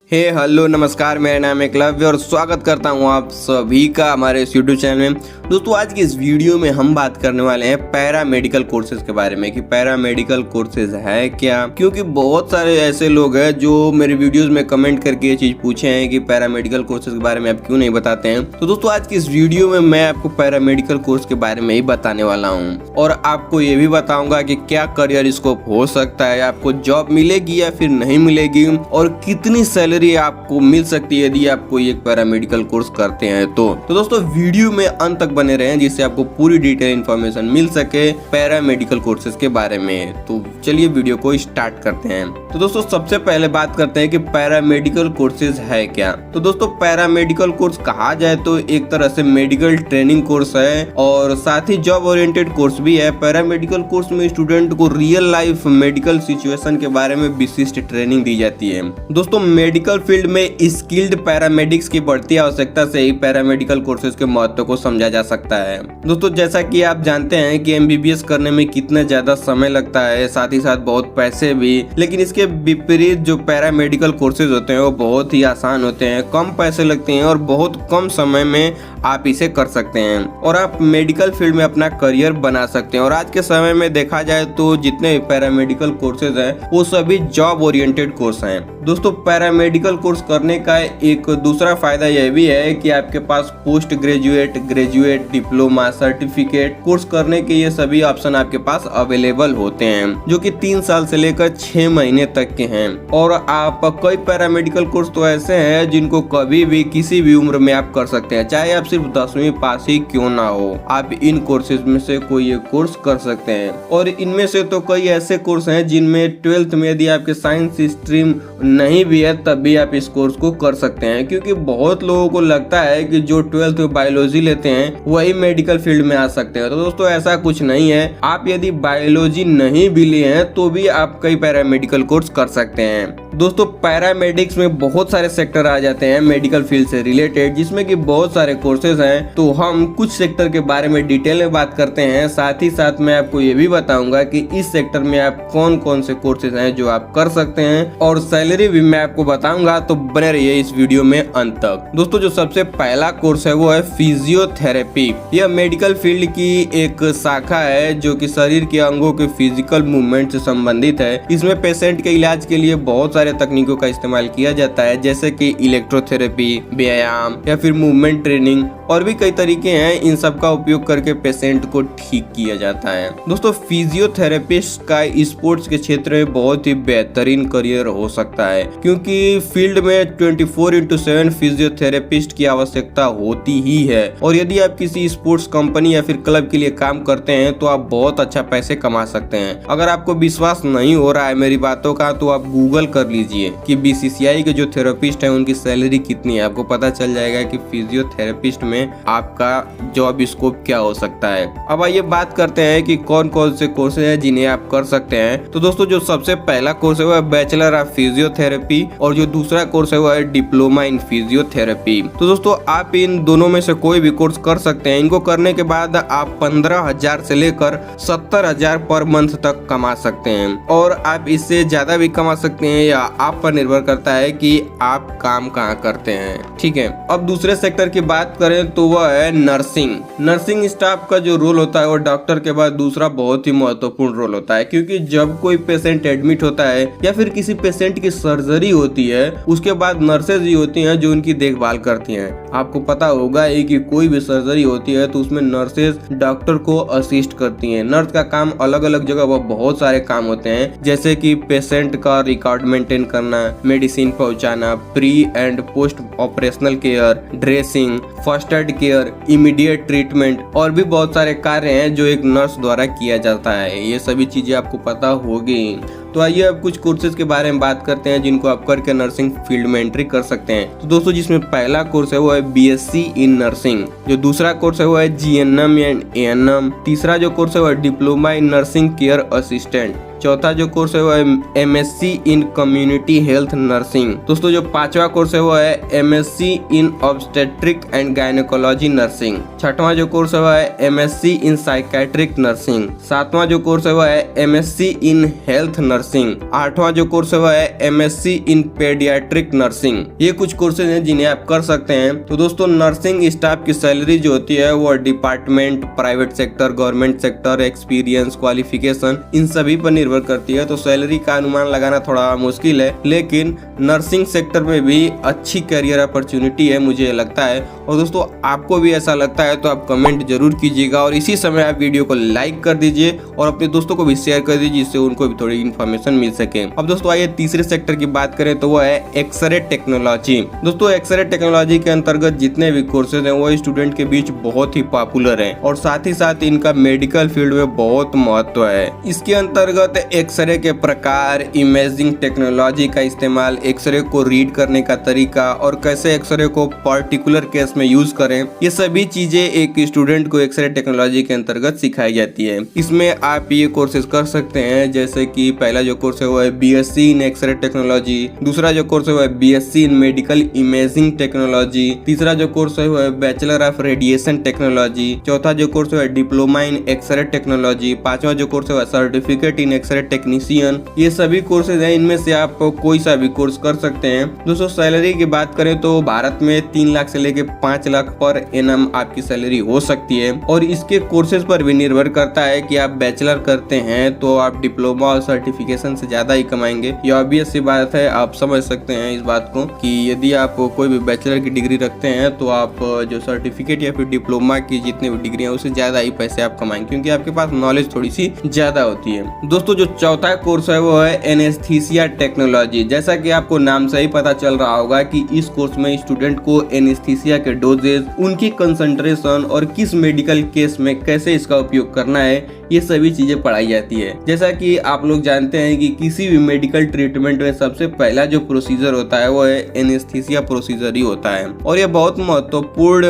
Hello नमस्कार, मेरा नाम है क्लव्य और स्वागत करता हूं आप सभी का हमारे इस यूट्यूब चैनल में। दोस्तों, आज की इस वीडियो में हम बात करने वाले हैं पैरा मेडिकल कोर्सेज के बारे में कि पैरा मेडिकल कोर्सेज है क्या। क्योंकि बहुत सारे ऐसे लोग हैं जो मेरे वीडियोस में कमेंट करके ये चीज पूछे हैं कि पैरा मेडिकल कोर्सेज के बारे में आप क्यों नहीं बताते हैं। तो दोस्तों, आज की इस वीडियो में मैं आपको पैरा मेडिकल कोर्स के बारे में ही बताने वाला हूँ और आपको ये भी बताऊंगा कि क्या करियर स्कोप हो सकता है, आपको जॉब मिलेगी या फिर नहीं मिलेगी और कितनी सैलरी आपको मिल सकती है यदि आप कोई एक पैरामेडिकल कोर्स करते हैं। तो दोस्तों, वीडियो में अंत तक बने रहें जिससे आपको पूरी डिटेल इन्फॉर्मेशन मिल सके पैरामेडिकल कोर्सेज के बारे में। तो चलिए वीडियो को स्टार्ट करते हैं। तो दोस्तों, सबसे पहले बात करते हैं कि पैरामेडिकल कोर्सेज है क्या। तो दोस्तों, पैरामेडिकल कोर्स कहा जाए तो एक तरह से मेडिकल ट्रेनिंग कोर्स है और साथ ही जॉब ओरिएंटेड कोर्स भी है। पैरामेडिकल कोर्स में स्टूडेंट को रियल लाइफ मेडिकल सिचुएशन के बारे में विशिष्ट ट्रेनिंग दी जाती है। दोस्तों, मेडिकल फील्ड में स्किल्ड पैरामेडिक्स की बढ़ती आवश्यकता से ही पैरामेडिकल कोर्सेज के महत्व को समझा जा सकता है। दोस्तों, जैसा कि आप जानते हैं कि एमबीबीएस करने में कितना ज्यादा समय लगता है, साथ ही साथ बहुत पैसे भी, लेकिन इसके विपरीत जो पैरामेडिकल कोर्सेज होते हैं वो बहुत ही आसान होते हैं, कम पैसे लगते हैं और बहुत कम समय में आप इसे कर सकते हैं और आप मेडिकल फील्ड में अपना करियर बना सकते हैं। और आज के समय में देखा जाए तो जितने पैरामेडिकल कोर्सेज हैं वो सभी जॉब ओरिएंटेड कोर्स हैं। दोस्तों, पैरामेडिकल कोर्स करने का एक दूसरा फायदा यह भी है कि आपके पास post graduate, graduate, diploma, certificate course करने के ये सभी ऑप्शन आपके पास अवेलेबल होते हैं, जो कि 3 साल से लेकर 6 महीने तक के हैं। और आप कई पैरामेडिकल कोर्स तो ऐसे हैं जिनको कभी भी किसी भी उम्र में आप कर सकते हैं, चाहे आप सिर्फ 10वीं पास ही क्यों ना हो, आप इन कोर्सेज में से कोई एक कोर्स कर सकते हैं। और इनमें से तो कई ऐसे कोर्स हैं जिनमें 12th में यदि आपके साइंस स्ट्रीम नहीं भी है तब भी आप इस कोर्स को कर सकते हैं। क्योंकि बहुत लोगों को लगता है कि जो 12th में बायोलॉजी लेते हैं वही मेडिकल फील्ड में आ सकते हैं। तो दोस्तों, ऐसा कुछ नहीं है। आप यदि बायोलॉजी नहीं भी लिए हैं तो भी आप कई पैरामेडिकल कोर्स कर सकते हैं। दोस्तों, पैरामेडिक्स में बहुत सारे सेक्टर आ जाते हैं मेडिकल फील्ड से रिलेटेड, जिसमें कि बहुत सारे कोर्सेज हैं। तो हम कुछ सेक्टर के बारे में डिटेल में बात करते हैं। साथ ही साथ मैं आपको ये भी बताऊंगा कि इस सेक्टर में आप कौन कौन से कोर्सेज हैं जो आप कर सकते हैं और सैलरी भी मैं आपको बताऊंगा। तो बने रहिए इस वीडियो में अंत तक। दोस्तों, जो सबसे पहला कोर्स है वो है फिजियोथेरेपी। यह मेडिकल फील्ड की एक शाखा है जो कि शरीर के अंगों के फिजिकल मूवमेंट से संबंधित है। इसमें पेशेंट के इलाज के लिए बहुत सारे तकनीकों का इस्तेमाल किया जाता है, जैसे कि इलेक्ट्रोथेरेपी, व्यायाम या फिर मूवमेंट ट्रेनिंग और भी कई तरीके हैं। इन सब का उपयोग करके पेशेंट को ठीक किया जाता है। दोस्तों, फिजियोथेरेपिस्ट का स्पोर्ट्स के क्षेत्र में बहुत ही बेहतरीन करियर हो सकता है, क्योंकि फील्ड में 24/7 फिजियोथेरेपिस्ट की आवश्यकता होती ही है। और यदि आप किसी स्पोर्ट्स कंपनी या फिर क्लब के लिए काम करते हैं तो आप बहुत अच्छा पैसे कमा सकते हैं। अगर आपको विश्वास नहीं हो रहा है मेरी बातों का तो आप गूगल कर लीजिए कि बीसीसीआई के जो थेरेपिस्ट हैं उनकी सैलरी कितनी है। आपको पता चल जाएगा कि फिजियोथेरेपिस्ट में आपका जॉब स्कोप क्या हो सकता है। अब आइए बात करते हैं कि कौन कौन से कोर्सेज हैं जिन्हें आप कर सकते हैं। तो दोस्तों, जो सबसे पहला कोर्स है वो है बैचलर ऑफ फिजियोथेरेपी और जो दूसरा कोर्स है वो है डिप्लोमा इन फिजियोथेरेपी। तो दोस्तों, आप इन दोनों में से कोई भी कोर्स कर सकते हैं। इनको करने के बाद आप 15,000 से लेकर 70,000 पर मंथ तक कमा सकते हैं और आप इससे ज्यादा भी कमा सकते हैं, या आप पर निर्भर करता है कि आप काम कहाँ करते हैं। ठीक है, अब दूसरे सेक्टर की बात करें तो वह है नर्सिंग। नर्सिंग स्टाफ का जो रोल होता है वो डॉक्टर के बाद दूसरा बहुत ही महत्वपूर्ण रोल होता है, क्योंकि जब कोई पेशेंट एडमिट होता है या फिर किसी पेशेंट की सर्जरी होती है उसके बाद नर्सेज ही होती हैं जो उनकी देखभाल करती हैं। आपको पता होगा कि कोई भी सर्जरी होती है तो उसमें नर्सेज डॉक्टर को असिस्ट करती हैं। नर्स का काम अलग अलग जगह वो बहुत सारे काम होते हैं, जैसे कि पेशेंट का रिकॉर्ड मेंटेन करना, मेडिसिन पहुंचाना, pre and post operational care, dressing, first aid care, immediate treatment और भी बहुत सारे कार्य हैं जो एक नर्स द्वारा किया जाता है। ये सभी चीजें आपको पता होगी। तो आइए अब कुछ कोर्सेज के बारे में बात करते हैं जिनको आप करके नर्सिंग फील्ड में एंट्री कर सकते हैं। तो दोस्तों, जिसमें पहला कोर्स है वो है बीएससी इन नर्सिंग, जो दूसरा कोर्स है वो है जीएनएम एंड एएनएम, तीसरा जो कोर्स है वो है diploma in nursing care assistant, चौथा जो कोर्स है वो है MSc इन कम्युनिटी हेल्थ नर्सिंग। दोस्तों जो पांचवा कोर्स है वो है MSc in obstetric and gynaecology nursing. छठवां जो कोर्स है वो है MSc इन साइकेट्रिक नर्सिंग। सातवां जो कोर्स है वो है MSc इन हेल्थ नर्सिंग। आठवां जो कोर्स है वो है MSc इन पेडियाट्रिक नर्सिंग। ये कुछ कोर्सेज हैं जिन्हें आप कर सकते हैं। तो दोस्तों नर्सिंग स्टाफ की सैलरी जो होती है वो department, private sector, government sector, experience, qualification in सभी पर निर्भर करती है। तो सैलरी का अनुमान लगाना थोड़ा मुश्किल है, लेकिन नर्सिंग सेक्टर में भी अच्छी करियर अपॉर्चुनिटी है मुझे लगता है। और दोस्तों आपको भी ऐसा लगता है तो आप कमेंट जरूर कीजिएगा और इसी समय आप वीडियो को लाइक कर दीजिए और अपने दोस्तों को भी शेयर कर दीजिए जिससे उनको भी थोड़ी इन्फॉर्मेशन मिल सके। अब दोस्तों आइए तीसरे सेक्टर की बात करें तो वो है एक्सरे टेक्नोलॉजी। दोस्तों एक्सरे टेक्नोलॉजी के अंतर्गत जितने भी कोर्सेज हैं वो स्टूडेंट के बीच बहुत ही पॉपुलर हैं और साथ ही साथ इनका मेडिकल फील्ड में बहुत महत्व है। इसके अंतर्गत एक्सरे के प्रकार, इमेजिंग टेक्नोलॉजी का इस्तेमाल, एक्सरे को रीड करने का तरीका और कैसे एक्सरे को पर्टिकुलर केस में यूज करें, ये सभी चीजें एक स्टूडेंट को एक्सरे टेक्नोलॉजी के अंतर्गत सिखाई जाती है। इसमें आप ये कोर्सेज कर सकते हैं जैसे कि पहला जो कोर्स है वो है BSc इन एक्सरे टेक्नोलॉजी, दूसरा जो कोर्स है वो है BSc इन मेडिकल इमेजिंग टेक्नोलॉजी, तीसरा जो कोर्स है वो है बैचलर ऑफ रेडिएशन टेक्नोलॉजी, चौथा जो कोर्स है डिप्लोमा इन एक्सरे टेक्नोलॉजी, पांचवा जो कोर्स है सर्टिफिकेट इन एक्सरे टेक्नीशियन। ये सभी कोर्सेज हैं, इनमें से आप कोई सा भी कोर्स कर सकते हैं। दोस्तों सैलरी की बात करें तो भारत में 3 लाख से लेकर 5 लाख पर एनम आपकी सैलरी हो सकती है और इसके कोर्सेज पर भी निर्भर करता है कि आप बैचलर करते हैं तो आप डिप्लोमा और सर्टिफिकेशन से ज्यादा ही कमाएंगे। ये ऑब्वियस सी बात है, आप समझ सकते हैं इस बात को कि यदि आप कोई भी बैचलर की डिग्री रखते हैं तो आप जो सर्टिफिकेट या फिर डिप्लोमा की जितनी भी डिग्री है उससे ज्यादा ही पैसे आप कमाएंगे क्योंकि आपके पास नॉलेज थोड़ी सी ज्यादा होती है। दोस्तों जो चौथा कोर्स है वो है एनेस्थीसिया टेक्नोलॉजी। जैसा कि आपको नाम से ही पता चल रहा होगा कि इस कोर्स में स्टूडेंट को एनेस्थीसिया के डोजेज, उनकी कंसंट्रेशन और किस मेडिकल केस में कैसे इसका उपयोग करना है ये सभी चीजें पढ़ाई जाती है। जैसा कि आप लोग जानते हैं कि किसी भी मेडिकल ट्रीटमेंट में सबसे पहला जो प्रोसीजर होता है वो है एनेस्थीसिया प्रोसीजर ही होता है और ये बहुत महत्वपूर्ण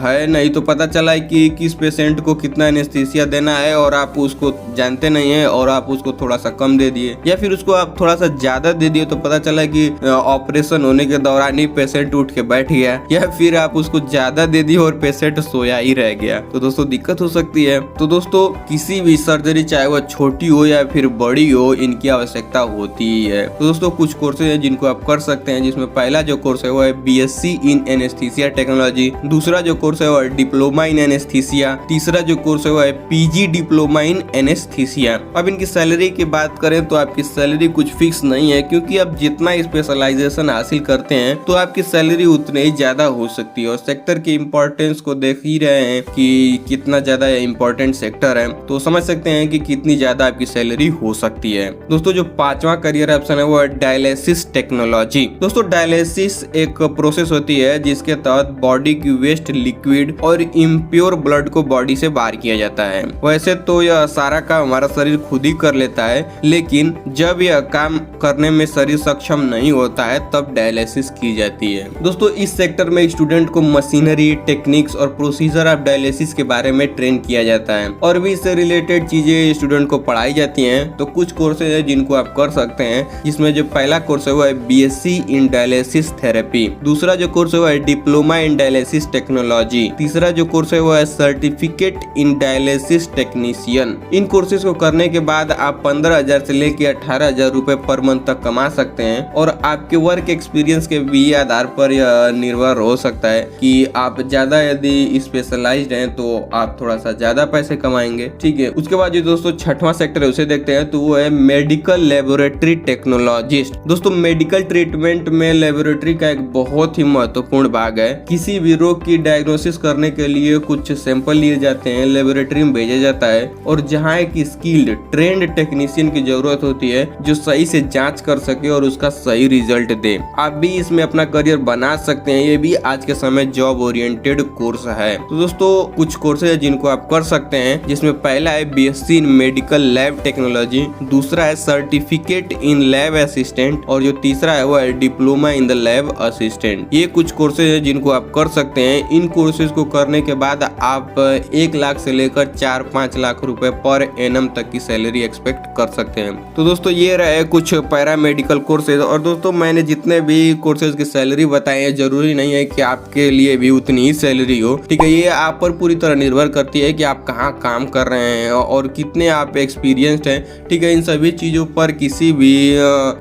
है। नहीं तो पता चला है कि किस पेशेंट को कितना एनेस्थीसिया देना है और आप उसको जानते नहीं है और आप उसको थोड़ा सा कम दे दिए या फिर उसको आप थोड़ा सा ज्यादा दे दिए तो पता चला कि ऑपरेशन होने के दौरान ही पेशेंट उठ के बैठ गया या फिर आप उसको ज्यादा दे दिए और पेशेंट सोया ही रह गया, तो दोस्तों दिक्कत हो सकती है। तो दोस्तों किसी भी सर्जरी चाहे वो छोटी हो या फिर बड़ी हो इनकी आवश्यकता होती ही है। तो दोस्तों कुछ कोर्सेज हैं जिनको आप कर सकते हैं जिसमें पहला जो कोर्स है वो है BSc इन एनेस्थीसिया टेक्नोलॉजी, दूसरा जो कोर्स है वो है डिप्लोमा इन एनेस्थीसिया, तीसरा जो कोर्स है वो है PG डिप्लोमा इन एनेस्थीसिया। अब इनकी सैलरी की बात करें तो आपकी सैलरी कुछ फिक्स नहीं है क्योंकि आप जितना स्पेशलाइजेशन हासिल करते हैं तो आपकी सैलरी उतनी ही ज्यादा हो सकती है और सेक्टर की इम्पोर्टेंस को देख ही रहे हैं कि कितना ज्यादा इम्पोर्टेंट सेक्टर है तो समझ सकते हैं कि कितनी ज्यादा आपकी सैलरी हो सकती है। दोस्तों जो पांचवा करियर ऑप्शन है वो है डायलिसिस टेक्नोलॉजी। दोस्तों डायलिसिस एक प्रोसेस होती है जिसके तहत बॉडी की वेस्ट लिक्विड और इम्प्योर ब्लड को बॉडी से बाहर किया जाता है। वैसे तो यह सारा काम हमारा शरीर खुद ही कर लेता है, लेकिन जब यह काम करने में शरीर सक्षम नहीं होता है तब डायलिसिस की जाती है। दोस्तों इस सेक्टर में स्टूडेंट को मशीनरी, टेक्निक्स और प्रोसीजर ऑफ डायलिसिस के बारे में ट्रेन किया जाता है और भी इससे रिलेटेड चीजें स्टूडेंट को पढ़ाई जाती हैं। तो कुछ कोर्सेज है जिनको आप कर सकते हैं जिसमें जो पहला कोर्स है वो है BSc इन डायलिसिस थेरेपी, दूसरा जो कोर्स है वो है डिप्लोमा इन डायलिसिस टेक्नोलॉजी, तीसरा जो कोर्स है वो है certificate in dialysis technician. In courses को करने के बाद आप 15,000 से लेकर 18,000 रुपए पर मंथ तक कमा सकते हैं और आपके वर्क एक्सपीरियंस के भी आधार पर यह निर्भर हो सकता है कि आप ज्यादा यदि स्पेशलाइज्ड हैं तो आप थोड़ा सा ज्यादा पैसे कमाएंगे। ठीक है, उसके बाद जो दोस्तों छठवां सेक्टर है उसे देखते हैं तो वो है मेडिकल लेबोरेटरी टेक्नोलॉजिस्ट। दोस्तों मेडिकल ट्रीटमेंट में लेबोरेटरी का एक बहुत ही महत्वपूर्ण भाग है। किसी भी रोग की डायग्नोसिस करने के लिए कुछ सैंपल लिए जाते हैं, लेबोरेटरी में भेजा जाता है और जहां एक स्किल्ड ट्रेंड टेक्नीशियन की जरूरत होती है जो सही से जांच कर सके और उसका सही रिजल्ट दे। आप भी इसमें अपना करियर बना सकते हैं, ये भी आज के समय जॉब ओरिएंटेड कोर्स है। तो दोस्तों कुछ कोर्सेज है जिनको आप कर सकते हैं जिसमें पहला है BSc इन मेडिकल लैब टेक्नोलॉजी, दूसरा है सर्टिफिकेट इन लैब असिस्टेंट और जो तीसरा है वो है diploma in the lab assistant. ये कुछ कोर्सेज है जिनको आप कर सकते हैं। इन कोर्सेज को करने के बाद आप 1 लाख से लेकर 4-5 लाख रुपए पर एनम तक की सैलरी एक्सपेक्ट एक्सपेक्ट कर सकते हैं। तो दोस्तों ये रहे कुछ पैरामेडिकल कोर्सेज। और दोस्तों मैंने जितने भी कोर्सेज की सैलरी बताई है, जरूरी नहीं है कि आपके लिए भी उतनी ही सैलरी हो, ठीक है। ये आप पर पूरी तरह निर्भर करती है कि आप कहाँ काम कर रहे हैं और कितने आप एक्सपीरियंस्ड हैं, ठीक है। इन सभी चीज़ों पर किसी भी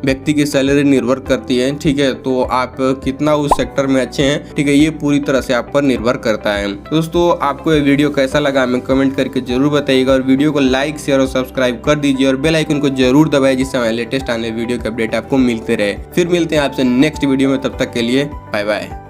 व्यक्ति की सैलरी निर्भर करती है, ठीक है। तो आप कितना उस सेक्टर में अच्छे हैं, ठीक है, ये पूरी तरह से आप पर निर्भर करता है। दोस्तों आपको ये वीडियो कैसा लगा हमें कमेंट करके जरूर बताइएगा और वीडियो को लाइक शेयर और सब्सक्राइब कर दीजिए और बेल आइकन को जरूर दबाइए जिससे हमारे लेटेस्ट आने वीडियो के अपडेट आपको मिलते रहे। फिर मिलते हैं आपसे नेक्स्ट वीडियो में, तब तक के लिए बाय बाय।